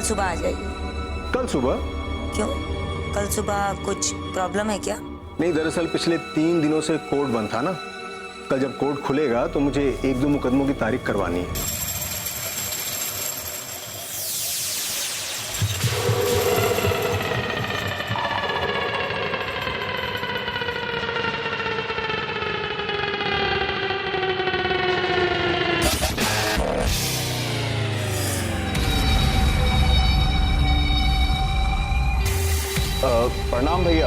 सुबह आ जाइए। कल सुबह? क्यों, कल सुबह कुछ प्रॉब्लम है क्या? नहीं, दरअसल पिछले 3 दिनों से कोर्ट बंद था ना। कल जब कोर्ट खुलेगा तो मुझे 1-2 मुकदमों की तारीख करवानी है। प्रणाम भैया।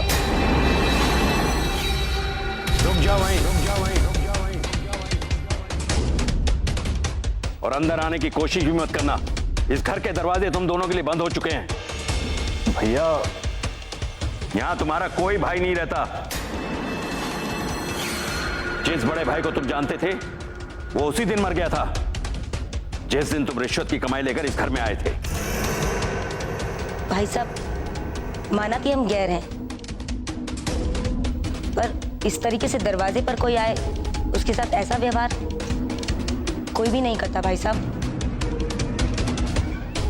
रुक जाओ वहीं, रुक जाओ वहीं, रुक जाओ वहीं, और अंदर आने की कोशिश भी मत करना। इस घर के दरवाजे तुम दोनों के लिए बंद हो चुके हैं। भैया, यहां तुम्हारा कोई भाई नहीं रहता। जिस बड़े भाई को तुम जानते थे वो उसी दिन मर गया था जिस दिन तुम रिश्वत की कमाई लेकर इस घर में आए थे। भाई साहब, माना कि हम गैर हैं, पर इस तरीके से दरवाजे पर कोई आए उसके साथ ऐसा व्यवहार कोई भी नहीं करता भाई साहब।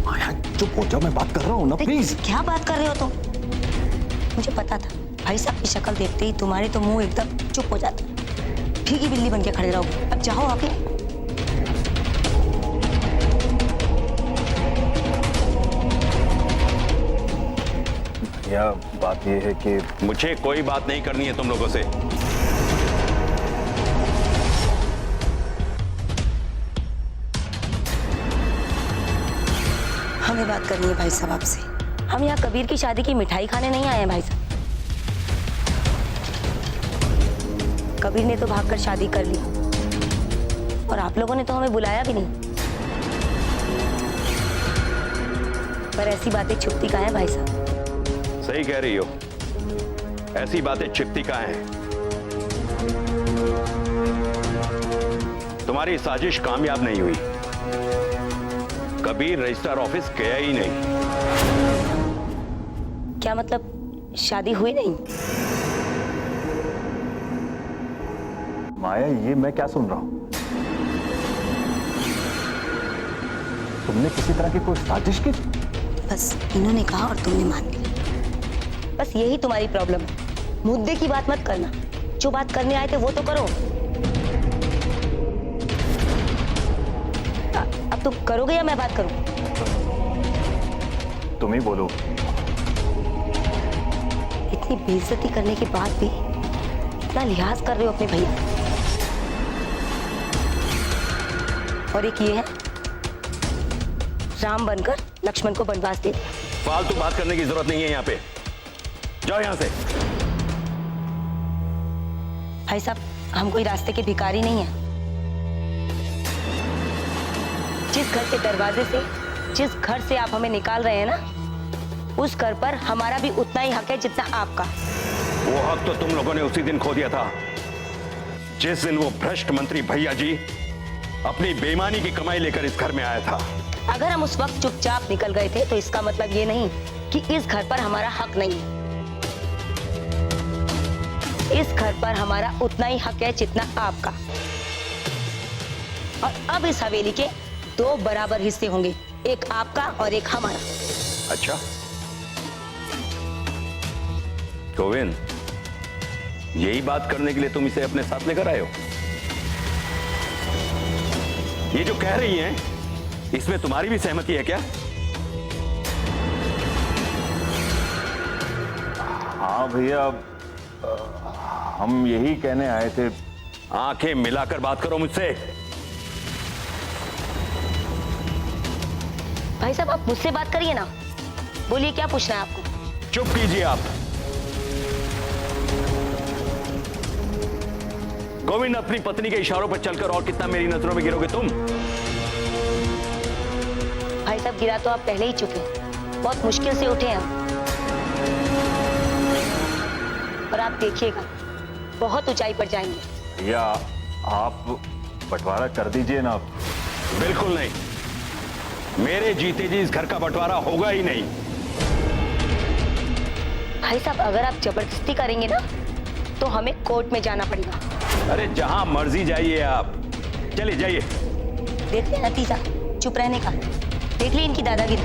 माया चुप हो जाओ, मैं बात कर रहा हूँ ना, प्लीज। क्या बात कर रहे हो तुम? मुझे पता था भाई साहब की शक्ल देखते ही तुम्हारे तो मुंह एकदम चुप हो जाता। ठीक ही बिल्ली बन के खड़े रहो। अब जाओ आके। भैया, बात यह है कि मुझे कोई बात नहीं करनी है तुम लोगों से। हमें बात करनी है भाई साहब आपसे। हम यहाँ कबीर की शादी की मिठाई खाने नहीं आए हैं भाई साहब। कबीर ने तो भागकर शादी कर ली और आप लोगों ने तो हमें बुलाया भी नहीं। पर ऐसी बातें छुपती कहाँ है भाई साहब? सही कह रही हो, ऐसी बातें छिपती कहाँ हैं। तुम्हारी साजिश कामयाब नहीं हुई। कबीर रजिस्ट्रार ऑफिस गया ही नहीं। क्या मतलब, शादी हुई नहीं? माया, ये मैं क्या सुन रहा हूँ? तुमने किसी तरह की कोई साजिश की? बस इन्होंने कहा और तुमने मान लिया। बस यही तुम्हारी प्रॉब्लम है। मुद्दे की बात मत करना, जो बात करने आए थे वो तो करो। अब तुम करोगे या मैं बात करूं? तुम ही बोलो। इतनी बेइज्जती करने के बाद भी इतना लिहाज कर रहे हो अपने भैया। और एक ये है, राम बनकर लक्ष्मण को वनवास दे। फालतू बात करने की जरूरत नहीं है यहाँ पे। जाओ यहाँ से। भाई साहब, हम कोई रास्ते के भिखारी नहीं हैं। जिस घर के दरवाजे से, जिस घर से आप हमें निकाल रहे हैं ना, उस घर पर हमारा भी उतना ही हक है जितना आपका। वो हक तो तुम लोगों ने उसी दिन खो दिया था जिस दिन वो भ्रष्ट मंत्री भैया जी अपनी बेईमानी की कमाई लेकर इस घर में आया था। अगर हम उस वक्त चुपचाप निकल गए थे तो इसका मतलब ये नहीं कि इस घर पर हमारा हक नहीं है। इस घर पर हमारा उतना ही हक है जितना आपका। और अब इस हवेली के 2 बराबर हिस्से होंगे, एक आपका और एक हमारा। अच्छा गोविंद, यही बात करने के लिए तुम इसे अपने साथ लेकर आए हो? ये जो कह रही हैं, इसमें तुम्हारी भी सहमति है क्या? हाँ भैया, हम यही कहने आए थे। आंखें मिलाकर बात करो मुझसे। भाई साहब, आप मुझसे बात करिए ना। बोलिए, क्या पूछना है आपको? चुप कीजिए आप। गोविंद, अपनी पत्नी के इशारों पर चलकर और कितना मेरी नजरों में गिरोगे तुम? भाई साहब, गिरा तो आप पहले ही चुके, बहुत मुश्किल से उठे हम। और आप देखिएगा, बहुत ऊंचाई पर जाएंगे। भैया, आप बंटवारा कर दीजिए ना। बिल्कुल नहीं, मेरे जीते जी इस घर का बंटवारा होगा ही नहीं। भाई साहब, अगर आप जबरदस्ती करेंगे ना तो हमें कोर्ट में जाना पड़ेगा। अरे जहां मर्जी जाइए आप, चलिए जाइए। देख लिया नतीजा चुप रहने का। देख ली इनकी दादागिरी।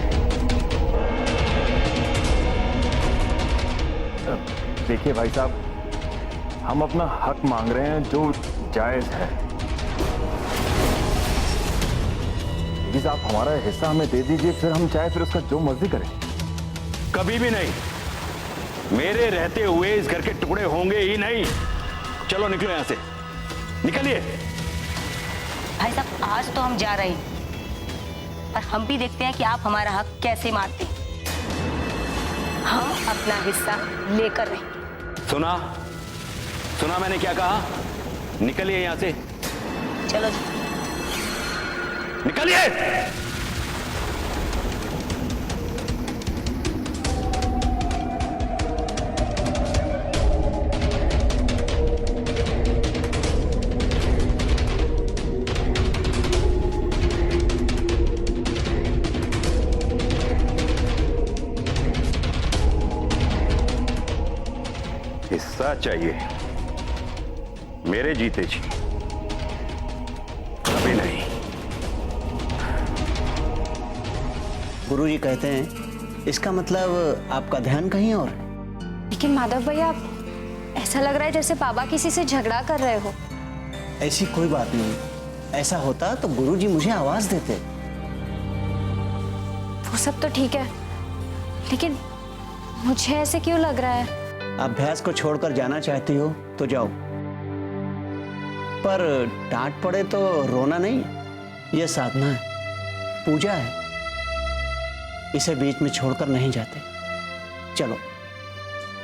देखिए भाई साहब, हम अपना हक मांग रहे हैं जो जायज है। प्लीज आप हमारा हिस्सा हमें दे दीजिए, फिर हम चाहे फिर उसका जो मर्जी करें। कभी भी नहीं। मेरे रहते हुए इस घर के टुकड़े होंगे ही नहीं। चलो निकलो यहां से, निकलिए। भाई साहब आज तो हम जा रहे हैं, पर हम भी देखते हैं कि आप हमारा हक कैसे मारते हैं। हम अपना हिस्सा लेकर रहेंगे। सुना सुना मैंने क्या कहा? निकलिए यहां से, चलो जी। निकलिए। हिस्सा चाहिए मेरे जीते जी, कभी नहीं। गुरुजी कहते हैं इसका मतलब आपका ध्यान कहीं और है। लेकिन माधव भैया, ऐसा लग रहा है जैसे बाबा किसी से झगड़ा कर रहे हो। ऐसी कोई बात नहीं, ऐसा होता तो गुरुजी मुझे आवाज देते। वो सब तो ठीक है, लेकिन मुझे ऐसे क्यों लग रहा है? अभ्यास को छोड़कर जाना चाहती हो तो जाओ, पर डांट पड़े तो रोना नहीं। यह साधना है, पूजा है, इसे बीच में छोड़कर नहीं जाते। चलो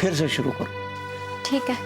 फिर से शुरू करो। ठीक है।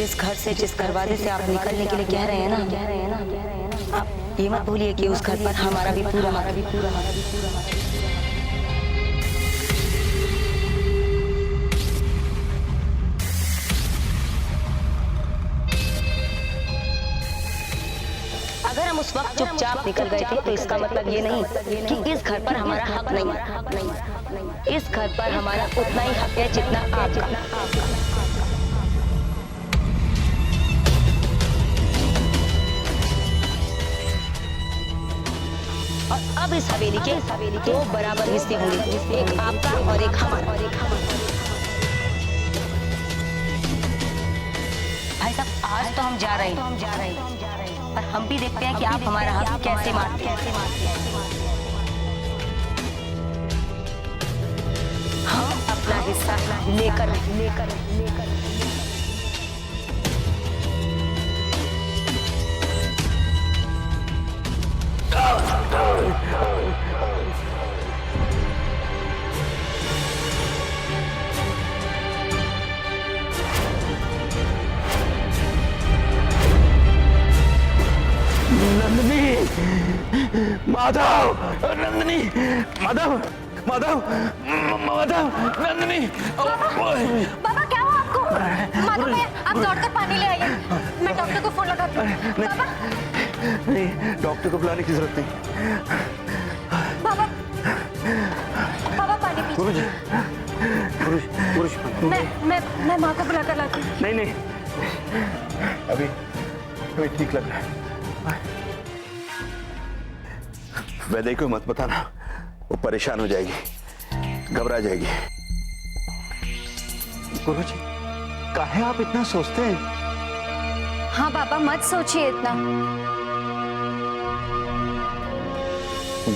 जिस घर से, जिस दरवाजे से आप निकलने के लिए कह रहे हैं ना, आप ये मत भूलिए कि उस घर पर हमारा भी पूरा अगर हम उस वक्त चुपचाप निकल गए थे तो इसका मतलब ये नहीं कि इस घर पर हमारा हक नहीं। इस घर पर हमारा उतना ही हक है जितना आपका। और अब इस हवेली के दो बराबर हिस्से होंगे, एक आपका और एक हमारा। भाई साहब, आज तो हम जा रहे हैं, पर हम भी देखते हैं कि आप हमारा हक कैसे मारते हैं। हम अपना हिस्सा लेकर माधव, नंदिनी, माधव, माधव, माधव, नंदिनी। बाबा क्या हुआ आपको? माधव भैया, आप दौड़कर पानी ले आइए, मैं डॉक्टर को फोन लगाती हूँ। बाबा नहीं, डॉक्टर को बुलाने की जरूरत नहीं। बाबा बाबा पानी पीजिए। पुरुष, मैं माँ को बुलाकर लाती हूँ। नहीं, अभी ठीक लग रहा है। वैदे को मत बताना, वो परेशान हो जाएगी, घबरा जाएगी। गुरुजी, काहे आप इतना सोचते हैं? हाँ बाबा, मत सोचिए इतना।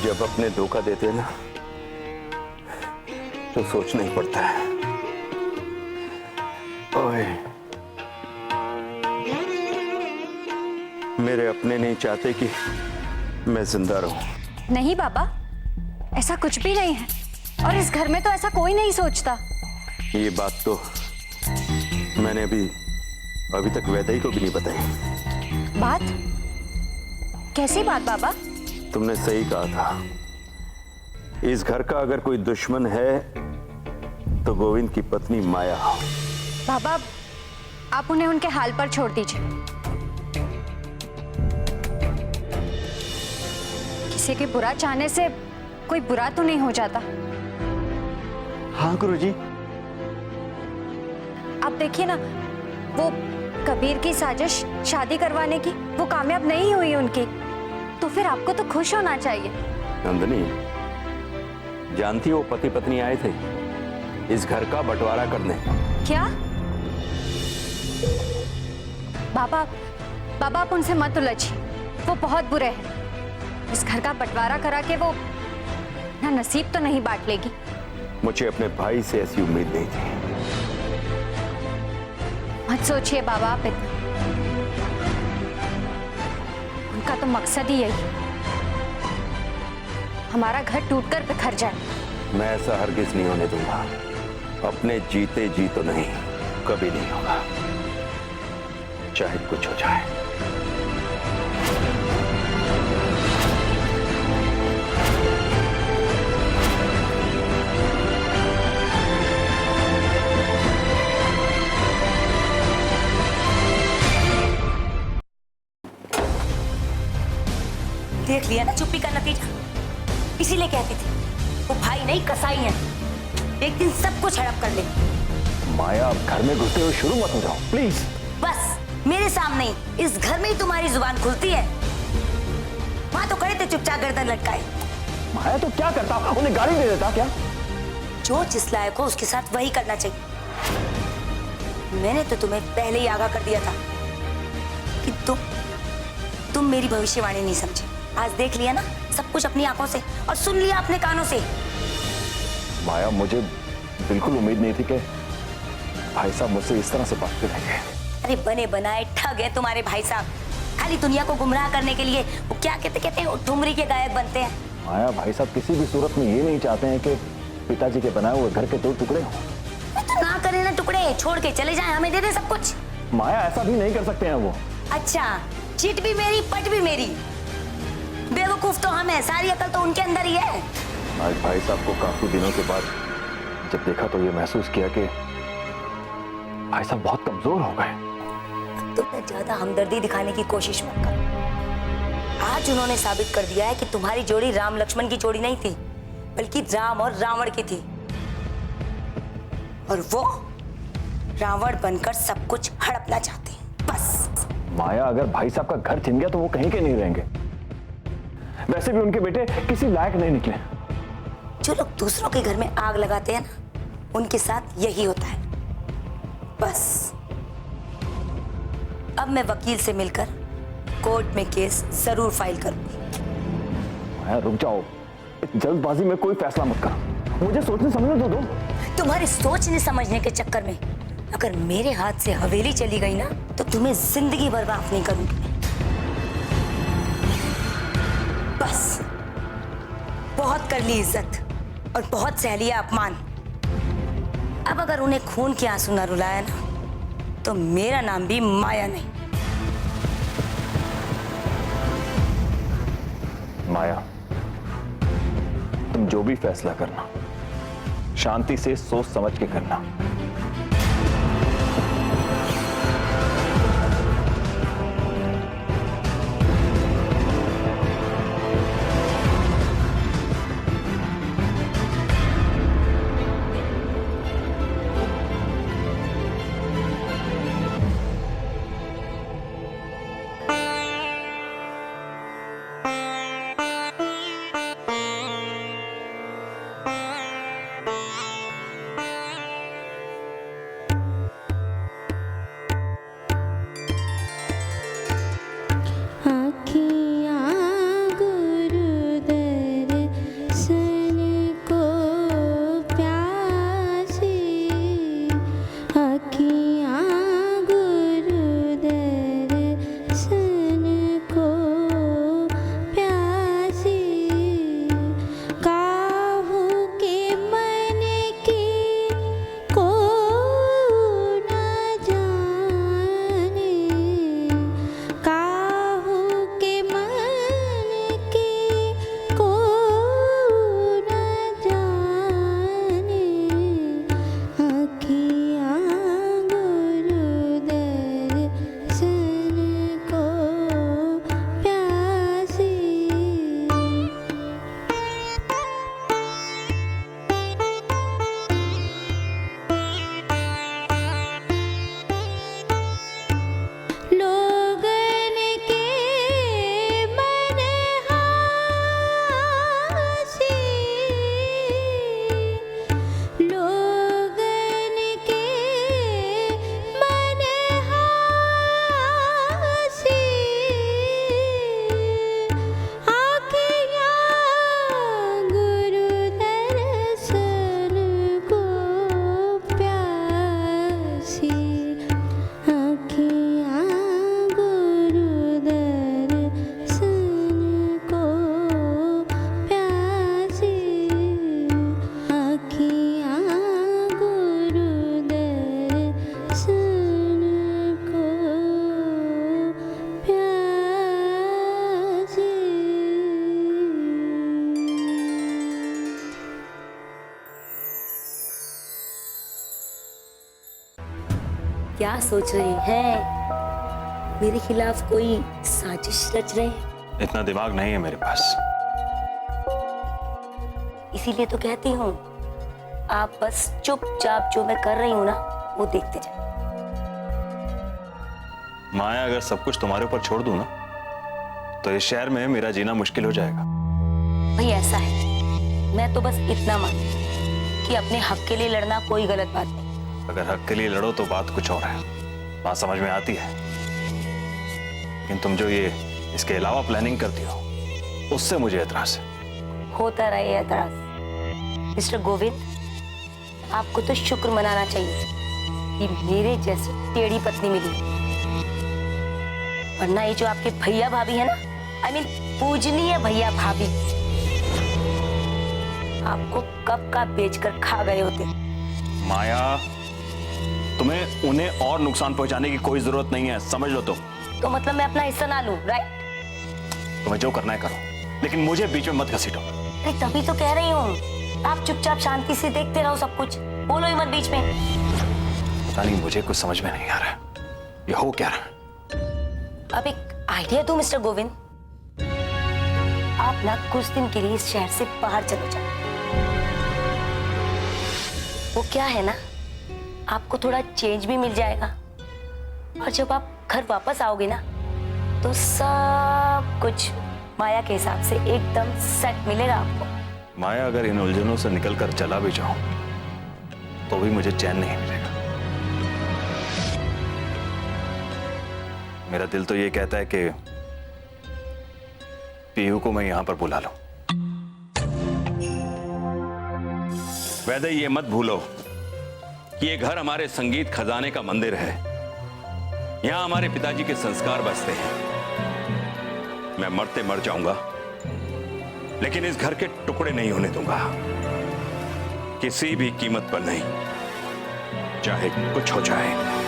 जब अपने धोखा देते हैं ना, तो सोचना ही पड़ता है। ओए, मेरे अपने नहीं चाहते कि मैं जिंदा रहूं। नहीं बाबा, ऐसा कुछ भी नहीं है, और इस घर में तो ऐसा कोई नहीं सोचता। ये बात तो मैंने अभी तक वैदेही को भी नहीं बताई। बात? कैसी बात बाबा? तुमने सही कहा था, इस घर का अगर कोई दुश्मन है तो गोविंद की पत्नी माया। बाबा, आप उन्हें उनके हाल पर छोड़ दीजिए। किसी के बुरा चाहने से कोई बुरा तो नहीं हो जाता। हाँ गुरुजी। आप देखिए ना, वो कबीर की साजिश शादी करवाने की, वो कामयाब नहीं हुई उनकी, तो फिर आपको तो खुश होना चाहिए। नंदिनी, जानती हो पति पत्नी आए थे इस घर का बंटवारा करने। क्या? बाबा आप उनसे मत उलझिए, वो बहुत बुरे हैं। इस घर का बंटवारा करा के वो ना नसीब तो नहीं बांट लेगी। मुझे अपने भाई से ऐसी उम्मीद नहीं थी। मत सोचिए बाबा आप इतना, उनका तो मकसद ही यही, हमारा घर टूटकर बिखर जाए। मैं ऐसा हरगिज नहीं होने दूंगा, अपने जीते जी तो नहीं, कभी नहीं होगा, चाहे कुछ हो जाए। देख लिया ना चुप्पी का नतीजा। इसीलिए कहते थे वो भाई नहीं कसाई है, एक दिन सब कुछ हड़प कर ले। माया, आप घर में घुसते हुए शुरू मत हो जाओ प्लीज। बस मेरे सामने ही, इस घर में ही तुम्हारी जुबान खुलती है। वहां तो खड़े थे चुपचाप गर्दन लटकाए। माया तो क्या करता, उन्हें गाली दे देता क्या? जो जिस लायक हो उसके साथ वही करना चाहिए। मैंने तो तुम्हें पहले ही आगाह कर दिया था कि तुम मेरी भविष्यवाणी नहीं समझे। आज देख लिया ना सब कुछ अपनी आंखों से, और सुन लिया अपने कानों से। माया, मुझे बिल्कुल उम्मीद नहीं थी कि भाई साहब मुझसे इस तरह से बात करेंगे। अरे बने बनाए ठग है तुम्हारे भाई साहब, खाली दुनिया को गुमराह करने के लिए वो क्या कहते हैं, ठुमरी के गायक बनते हैं। माया, भाई साहब किसी भी सूरत में ये नहीं चाहते हैं कि पिताजी के बनाए हुए घर के 2 टुकड़े हों। तो ना करे ना टुकड़े, छोड़ के चले जाएं, हमें दे दे सब कुछ। माया ऐसा भी नहीं कर सकते हैं वो। अच्छा, चिट भी मेरी पट भी मेरी। बेवकूफ तो हम है, सारी अकल तो उनके अंदर ही है। आज भाई साहब को काफी दिनों के बाद जब देखा तो ये महसूस किया कि भाई साहब बहुत कमजोर हो गए। तुमने ज्यादा हमदर्दी दिखाने की कोशिश मत करो। आज उन्होंने साबित कर दिया है कि तुम्हारी जोड़ी राम लक्ष्मण की जोड़ी नहीं थी, बल्कि राम और रावण की थी। और वो रावण बनकर सब कुछ हड़पना चाहते हैं, बस। माया, अगर भाई साहब का घर छिन गया तो वो कहीं के नहीं रहेंगे। वैसे भी उनके बेटे किसी लायक नहीं निकले। जो लोग दूसरों के घर में आग लगाते हैं ना, उनके साथ यही होता है, बस। अब मैं वकील से मिलकर कोर्ट में केस जरूर फाइल करूंगी। माया रुक जाओ, इस जल्दबाजी में कोई फैसला मत करो, मुझे सोचने समझने दो। तुम्हारे सोचने समझने के चक्कर में अगर मेरे हाथ से हवेली चली गई ना, तो तुम्हें जिंदगी भर माफ नहीं करूंगी। बस, बहुत कर ली इज्जत और बहुत सह लिया अपमान। अब अगर उन्हें खून के आंसू न रुलाया ना, तो मेरा नाम भी माया नहीं। माया, तुम जो भी फैसला करना, शांति से सोच समझ के करना। क्या सोच रहे हैं? मेरे खिलाफ कोई साजिश रच रहे हैं? इतना दिमाग नहीं है मेरे पास। इसीलिए तो कहती हूँ, आप बस चुपचाप जो मैं कर रही हूँ ना, वो देखते जाए। माया, अगर सब कुछ तुम्हारे ऊपर छोड़ दूं ना, तो इस शहर में मेरा जीना मुश्किल हो जाएगा। भाई ऐसा है, मैं तो बस इतना मानती कि अपने हक के लिए लड़ना कोई गलत बात नहीं। अगर हक के लिए लड़ो तो बात कुछ और है, बात समझ में आती है। लेकिन तुम जो ये इसके अलावा प्लानिंग करती हो, उससे मुझे एतराज है। होता रहे एतराज। मिस्टर गोविंद, आपको तो शुक्र मनाना चाहिए कि मेरे जैसी टेढ़ी पत्नी मिली, वरना ये जो आपके भैया भाभी है ना, I mean, पूजनीय भैया भाभी, आपको कब का बेचकर खा गए होते। माया, तुम्हें उन्हें और नुकसान पहुंचाने की कोई जरूरत नहीं है, समझ लो। तो मतलब मैं अपना हिस्सा ना लूं, राइट? तुम्हें जो करना है करो, लेकिन मुझे बीच में मत घसीटो। अरे तभी तो कह रही हूँ, आप चुपचाप शांति से देखते रहो सब कुछ, बोलो ही मत बीच में। पता नहीं, मुझे कुछ समझ में नहीं आ रहा है, ये हो क्या रहा है। अब एक आइडिया दूं मिस्टर गोविंद, आप ना कुछ दिन के लिए इस शहर से बाहर चले जाओ। वो क्या है ना, आपको थोड़ा चेंज भी मिल जाएगा, और जब आप घर वापस आओगे ना तो सब कुछ माया के हिसाब से एकदम सेट मिलेगा आपको। माया अगर इन उलझनों से निकलकर चला भी जाऊं तो भी मुझे चैन नहीं मिलेगा। मेरा दिल तो ये कहता है कि पीहू को मैं यहां पर बुला लूं। वैदे, ये मत भूलो कि ये घर हमारे संगीत खजाने का मंदिर है। यहां हमारे पिताजी के संस्कार बसते हैं। मैं मरते मर जाऊंगा, लेकिन इस घर के टुकड़े नहीं होने दूंगा, किसी भी कीमत पर नहीं, चाहे कुछ हो जाए।